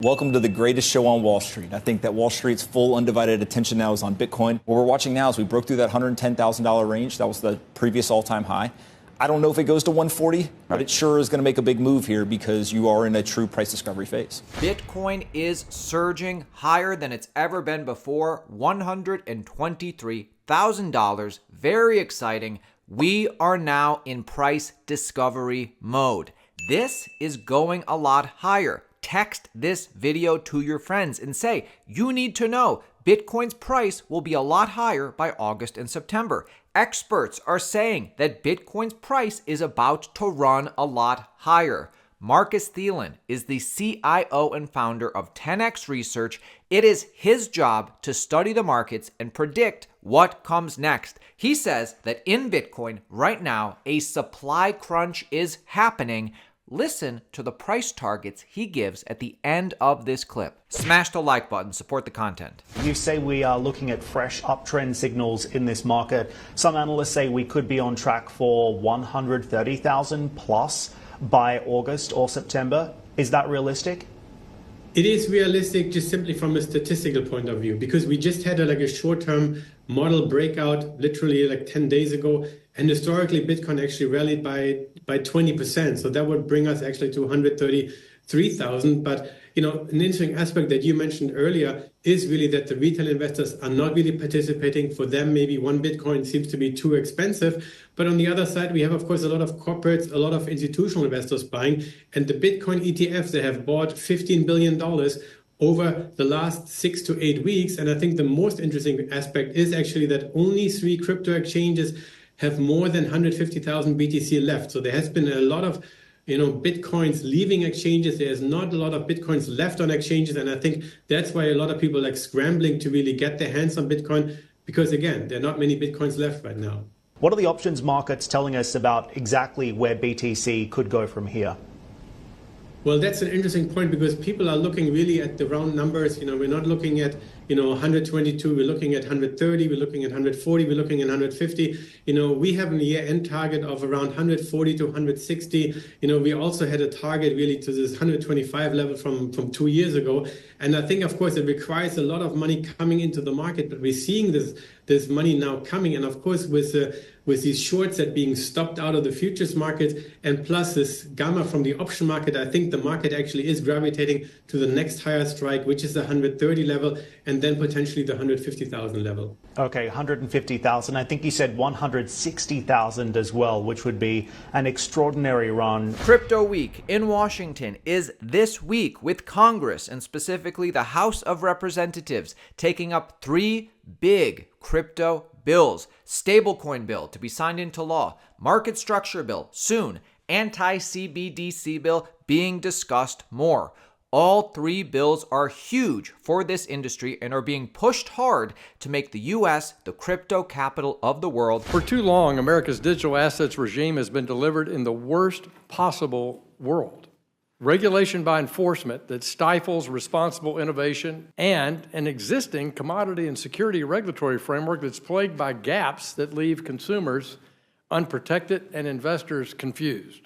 Welcome to the greatest show on Wall Street. I think that Wall Street's full undivided attention now is on Bitcoin. What we're watching now is we broke through that $110,000 range. That was the previous all-time high. I don't know if it goes to 140, but it sure is going to make a big move here because you are in a true price discovery phase. Bitcoin is surging higher than it's ever been before, $123,000. Very exciting. We are now in price discovery mode. This is going a lot higher. Text this video to your friends and say, you need to know Bitcoin's price will be a lot higher by August and September. Experts are saying that Bitcoin's price is about to run a lot higher. Marcus Thielen is the CIO and founder of 10x Research. It is his job to study the markets and predict what comes next. He says that in Bitcoin right now, a supply crunch is happening. Listen to the price targets he gives at the end of this clip. Smash the like button, support the content. You say we are looking at fresh uptrend signals in this market. Some analysts say we could be on track for 130,000 plus by August or September. Is that realistic? It is realistic just simply from a statistical point of view, because we just had a short-term model breakout literally like 10 days ago. And historically, Bitcoin actually rallied by 20%. So that would bring us actually to 133,000. But, an interesting aspect that you mentioned earlier is really that the retail investors are not really participating. For them, maybe one Bitcoin seems to be too expensive. But on the other side, we have, of course, a lot of corporates, a lot of institutional investors buying. And the Bitcoin ETFs, they have bought $15 billion over the last 6 to 8 weeks. And I think the most interesting aspect is actually that only 3 crypto exchanges have more than 150,000 BTC left. So there has been a lot of Bitcoins leaving exchanges. There's not a lot of Bitcoins left on exchanges. And I think that's why a lot of people are scrambling to really get their hands on Bitcoin, because again, there are not many Bitcoins left right now. What are the options markets telling us about exactly where BTC could go from here? Well, that's an interesting point, because people are looking really at the round numbers. We're not looking at 122, we're looking at 130, we're looking at 140, we're looking at 150. We have a year-end target of around 140 to 160. We also had a target really to this 125 level from 2 years ago. And I think, of course, it requires a lot of money coming into the market, but we're seeing this money now coming. And of course, with these shorts that being stopped out of the futures market, and plus this gamma from the option market, I think the market actually is gravitating to the next higher strike, which is the 130 level, and then potentially the 150,000 level. Okay, 150,000. I think you said 160,000 as well, which would be an extraordinary run. Crypto Week in Washington is this week, with Congress and specifically the House of Representatives taking up 3 big crypto bills. Stablecoin bill to be signed into law, market structure bill soon, anti-CBDC bill being discussed more. All 3 bills are huge for this industry and are being pushed hard to make the U.S. the crypto capital of the world. For too long, America's digital assets regime has been delivered in the worst possible world. Regulation by enforcement that stifles responsible innovation, and an existing commodity and security regulatory framework that's plagued by gaps that leave consumers unprotected and investors confused.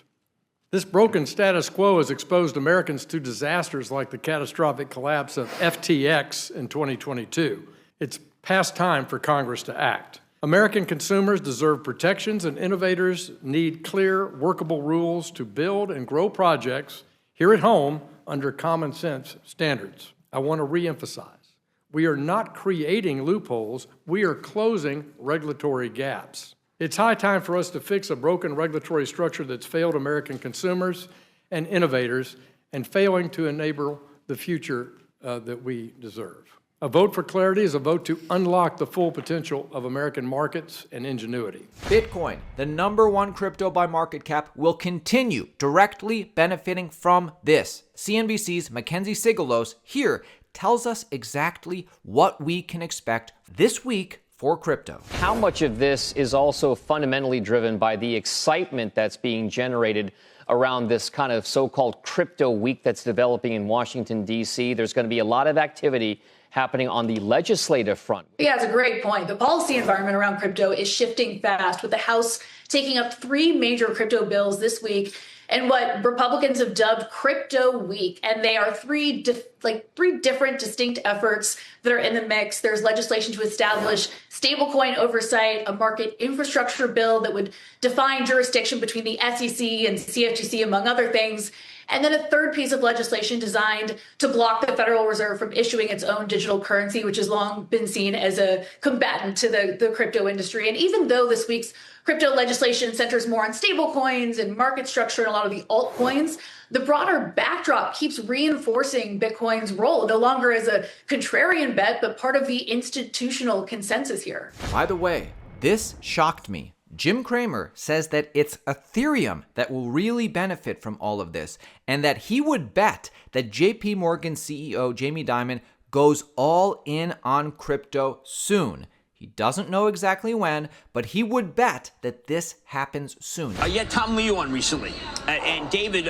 This broken status quo has exposed Americans to disasters like the catastrophic collapse of FTX in 2022. It's past time for Congress to act. American consumers deserve protections, and innovators need clear, workable rules to build and grow projects here at home under common sense standards. I want to reemphasize, we are not creating loopholes, we are closing regulatory gaps. It's high time for us to fix a broken regulatory structure that's failed American consumers and innovators and failing to enable the future that we deserve. A vote for clarity is a vote to unlock the full potential of American markets and ingenuity. Bitcoin, the #1 crypto by market cap, will continue directly benefiting from this. CNBC's Mackenzie Sigalos here tells us exactly what we can expect this week for crypto. How much of this is also fundamentally driven by the excitement that's being generated around this kind of so-called crypto week that's developing in Washington, D.C.? There's going to be a lot of activity happening on the legislative front. Yeah, it's a great point. The policy environment around crypto is shifting fast, with the House taking up 3 major crypto bills this week in what Republicans have dubbed Crypto Week. And they are three different distinct efforts that are in the mix. There's legislation to establish stablecoin oversight, a market infrastructure bill that would define jurisdiction between the SEC and CFTC, among other things. And then a third piece of legislation designed to block the Federal Reserve from issuing its own digital currency, which has long been seen as a combatant to the crypto industry. And even though this week's crypto legislation centers more on stablecoins and market structure and a lot of the altcoins, the broader backdrop keeps reinforcing Bitcoin's role, no longer as a contrarian bet, but part of the institutional consensus here. By the way, this shocked me. Jim Cramer says that it's Ethereum that will really benefit from all of this, and that he would bet that JPMorgan CEO Jamie Dimon goes all in on crypto soon. He doesn't know exactly when, but he would bet that this happens soon. You had Tom Lee on recently, and David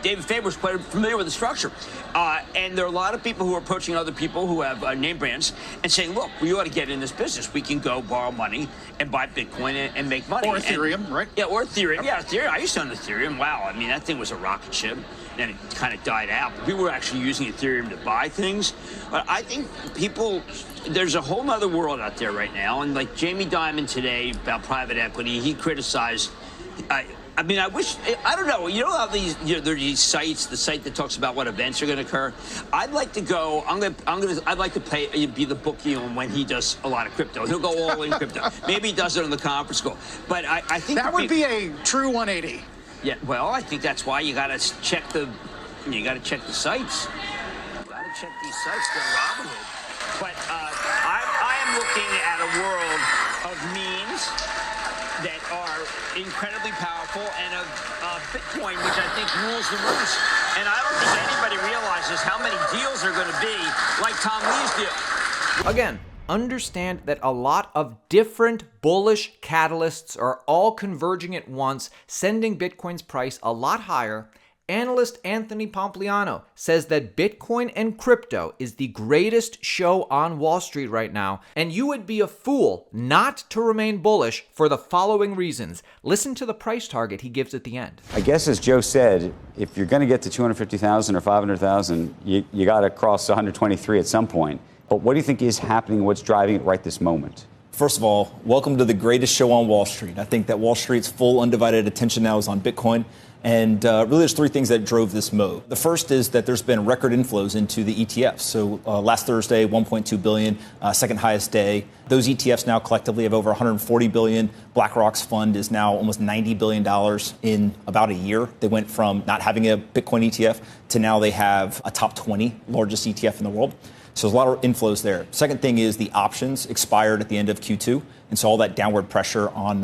Faber's quite familiar with the structure. And there are a lot of people who are approaching other people who have name brands and saying, look, we ought to get in this business. We can go borrow money and buy Bitcoin and make money. Or Ethereum, right? Yeah, or Ethereum. Yeah, Ethereum. I used to own Ethereum. Wow, I mean, that thing was a rocket ship. Then it kind of died out. But people were actually using Ethereum to buy things. But I think there's a whole other world out there right now. And like Jamie Dimon today about private equity, he criticized. I mean, I don't know. You know how there are these sites, the site that talks about what events are going to occur. I'd like to go. I'd like to be the bookie on when he does a lot of crypto. He'll go all in crypto. Maybe he does it on the conference call. But I think that would be a true 180. Yeah. Well, I think that's why you got to check the sites. You got to check these sites. Go Robinhood. But I am looking at a world of memes that are incredibly powerful and of Bitcoin, which I think rules the roost. And I don't think anybody realizes how many deals are going to be like Tom Lee's deal. Again, understand that a lot of different bullish catalysts are all converging at once, sending Bitcoin's price a lot higher. Analyst Anthony Pompliano says that Bitcoin and crypto is the greatest show on Wall Street right now, and you would be a fool not to remain bullish for the following reasons. Listen to the price target he gives at the end. I guess, as Joe said, if you're going to get to 250,000 or 500,000, you got to cross 123 at some point. But what do you think is happening? What's driving it right this moment? First of all, welcome to the greatest show on Wall Street. I think that Wall Street's full undivided attention now is on Bitcoin. And really, there's three things that drove this move. The first is that there's been record inflows into the ETFs. So last Thursday, 1.2 billion, second highest day. Those ETFs now collectively have over 140 billion. BlackRock's fund is now almost $90 billion in about a year. They went from not having a Bitcoin ETF to now they have a top 20 largest ETF in the world. So there's a lot of inflows there. Second thing is the options expired at the end of Q2. And so all that downward pressure on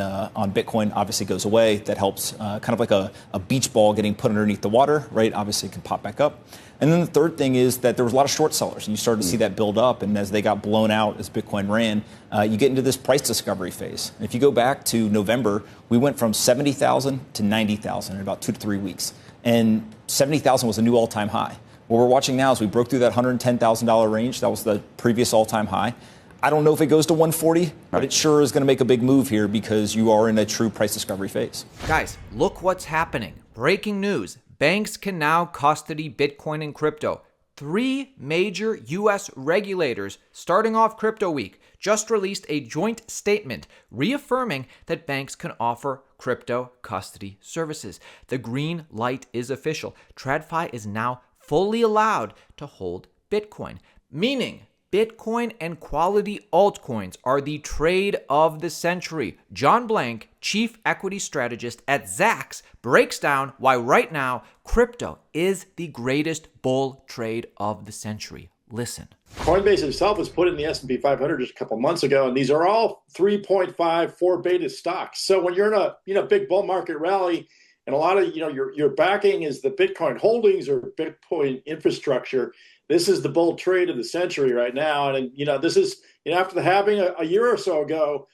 Bitcoin obviously goes away. That helps kind of like a beach ball getting put underneath the water, right? Obviously it can pop back up. And then the third thing is that there was a lot of short sellers. And you started to see that build up. And as they got blown out, as Bitcoin ran, you get into this price discovery phase. And if you go back to November, we went from 70,000 to 90,000 in about 2 to 3 weeks. And 70,000 was a new all-time high. What we're watching now is we broke through that $110,000 range. That was the previous all-time high. I don't know if it goes to 140, but it sure is going to make a big move here because you are in a true price discovery phase. Guys, look what's happening. Breaking news. Banks can now custody Bitcoin and crypto. 3 major U.S. regulators, starting off Crypto Week, just released a joint statement reaffirming that banks can offer crypto custody services. The green light is official. TradFi is now fully allowed to hold Bitcoin, meaning Bitcoin and quality altcoins are the trade of the century. John Blank, chief equity strategist at Zacks, breaks down why right now crypto is the greatest bull trade of the century. Listen. Coinbase itself was put in the S&P 500 just a couple months ago, and these are all 3.5, 4 beta stocks. So when you're in a big bull market rally, and a lot of your backing is the Bitcoin holdings or Bitcoin infrastructure, this is the bull trade of the century right now. And this is after the halving a year or so ago,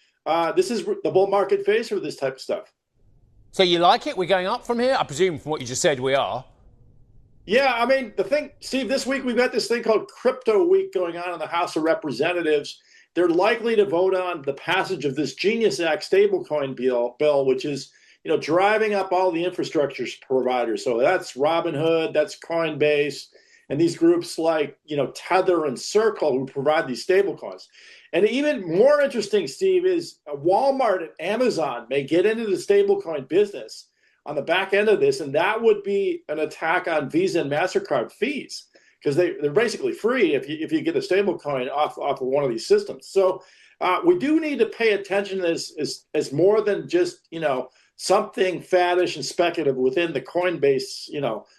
this is the bull market phase for this type of stuff. So you like it? We're going up from here? I presume from what you just said we are. Yeah, I mean, the thing, Steve, this week we've got this thing called Crypto Week going on in the House of Representatives. They're likely to vote on the passage of this Genius Act stablecoin bill, which is driving up all the infrastructure providers. So that's Robinhood, that's Coinbase, and these groups like, Tether and Circle who provide these stablecoins. And even more interesting, Steve, is Walmart and Amazon may get into the stablecoin business on the back end of this, and that would be an attack on Visa and MasterCard fees, because they're basically free if you get a stablecoin off of one of these systems. So we do need to pay attention to this as more than just, something faddish and speculative within the Coinbase,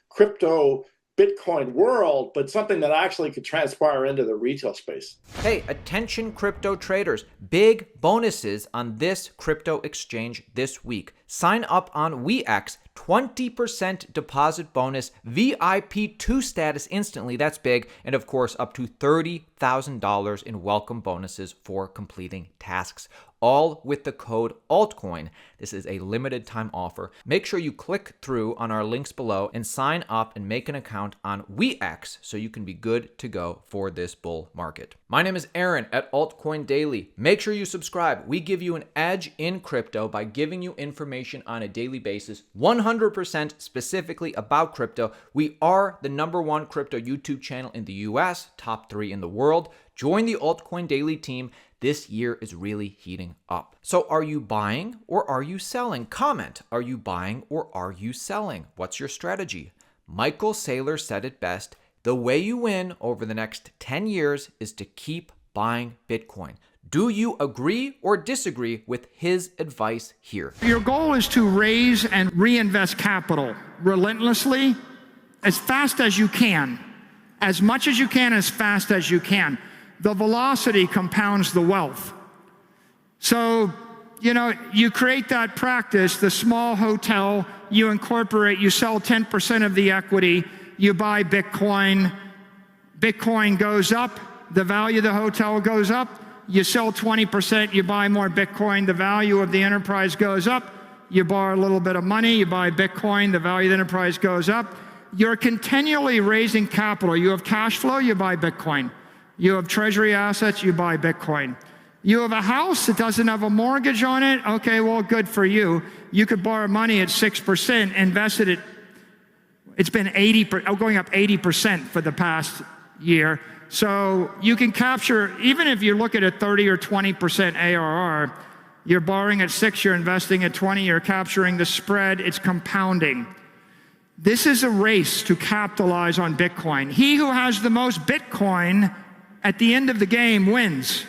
crypto Bitcoin world, but something that actually could transpire into the retail space. Hey, attention crypto traders. Big bonuses on this crypto exchange this week. Sign up on WeX. 20% deposit bonus, VIP 2 status instantly, that's big, and of course up to $30,000 in welcome bonuses for completing tasks, all with the code altcoin. This is a limited time offer. Make sure you click through on our links below and sign up and make an account on WeX so you can be good to go for this bull market. My name is Aaron at Altcoin Daily. Make sure you subscribe. We give you an edge in crypto by giving you information on a daily basis, 100% specifically about crypto. We are the #1 crypto YouTube channel in the US, top 3 in the world. Join the Altcoin Daily team. This year is really heating up. So are you buying or are you selling? Comment. Are you buying or are you selling? What's your strategy? Michael Saylor said it best. The way you win over the next 10 years is to keep buying Bitcoin. Do you agree or disagree with his advice here? Your goal is to raise and reinvest capital relentlessly, as fast as you can, as much as you can, as fast as you can. The velocity compounds the wealth. So, you create that practice, the small hotel, you incorporate, you sell 10% of the equity, you buy Bitcoin, Bitcoin goes up, the value of the hotel goes up, you sell 20%, you buy more Bitcoin, the value of the enterprise goes up, you borrow a little bit of money, you buy Bitcoin, the value of the enterprise goes up. You're continually raising capital. You have cash flow, you buy Bitcoin. You have treasury assets, you buy Bitcoin. You have a house that doesn't have a mortgage on it, okay, well, good for you. You could borrow money at 6%, invest it at, it's been going up 80% for the past year. So you can capture, even if you look at a 30 or 20% ARR, you're borrowing at 6, you're investing at 20, you're capturing the spread, it's compounding. This is a race to capitalize on Bitcoin. He who has the most Bitcoin at the end of the game wins.